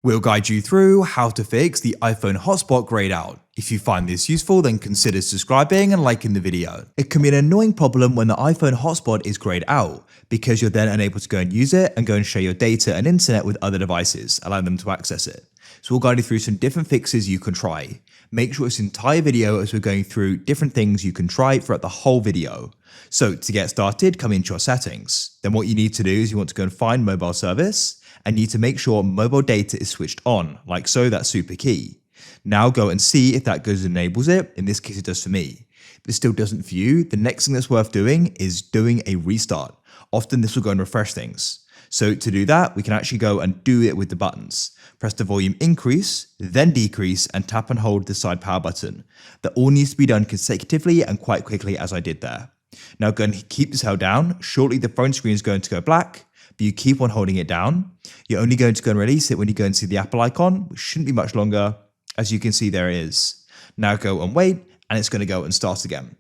We'll guide you through how to fix the iPhone Hotspot Grayed Out. If you find this useful, then consider subscribing and liking the video. It can be an annoying problem when the iPhone hotspot is grayed out, because you're then unable to go and use it and go and share your data and internet with other devices, allowing them to access it. So we'll guide you through some different fixes you can try. Make sure this entire video as we're going through different things you can try throughout the whole video. So to get started, come into your settings. Then what you need to do is you want to go and find mobile service, and need to make sure mobile data is switched on, like so. That's super key. Now go and see if that goes and enables it. In this case, it does for me. If this still doesn't for you, the next thing that's worth doing is doing a restart. Often this will go and refresh things. So to do that, we can actually go and do it with the buttons. Press the volume increase, then decrease, and tap and hold the side power button. That all needs to be done consecutively and quite quickly, as I did there. Now go and keep this held down. Shortly the phone screen is going to go black, but you keep on holding it down. You're only going to go and release it when you go and see the Apple icon, which shouldn't be much longer. As you can see, there it is. Now go and wait, and it's going to go and start again.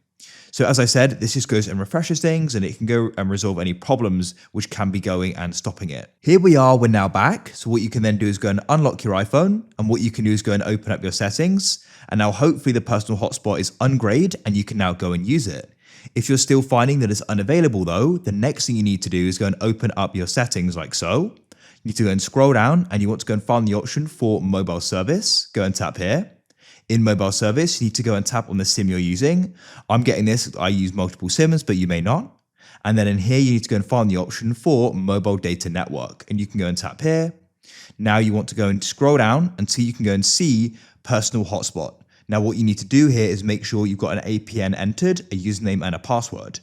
So as I said, this just goes and refreshes things, and it can go and resolve any problems which can be going and stopping it. Here we are, we're now back. So what you can then do is go and unlock your iPhone, and what you can do is go and open up your settings. And now hopefully the personal hotspot is ungrayed and you can now go and use it. If you're still finding that it's unavailable though, the next thing you need to do is go and open up your settings like so. You need to go and scroll down, and you want to go and find the option for mobile service. Go and tap here. In mobile service, you need to go and tap on the SIM you're using. I'm getting this, I use multiple SIMs, but you may not. And then in here, you need to go and find the option for mobile data network, and you can go and tap here. Now you want to go and scroll down until you can go and see personal hotspot. Now what you need to do here is make sure you've got an APN entered, a username and a password.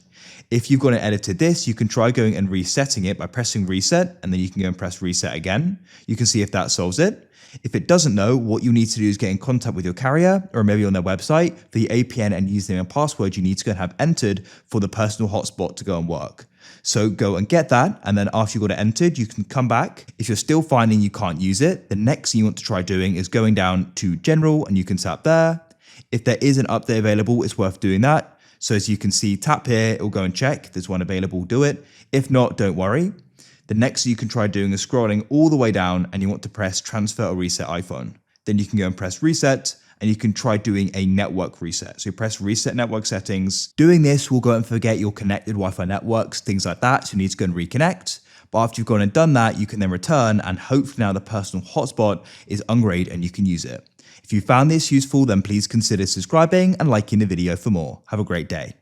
If you've got and edited this, you can try going and resetting it by pressing reset, and then you can go and press reset again. You can see if that solves it. If it doesn't know, what you need to do is get in contact with your carrier or maybe on their website for the APN and username and password you need to go and have entered for the personal hotspot to go and work. So go and get that, and then after you've got it entered, you can come back. If you're still finding you can't use it, the next thing you want to try doing is going down to general, and you can tap there. If there is an update available, it's worth doing that. So as you can see, tap here, it will go and check. If there's one available, do it. If not, don't worry. The next thing you can try doing is scrolling all the way down, and you want to press transfer or reset iPhone. Then you can go and press reset, and you can try doing a network reset. So you press reset network settings. Doing this will go and forget your connected Wi-Fi networks, things like that. So you need to go and reconnect. But after you've gone and done that, you can then return, and hopefully now the personal hotspot is ungrayed and you can use it. If you found this useful, then please consider subscribing and liking the video for more. Have a great day.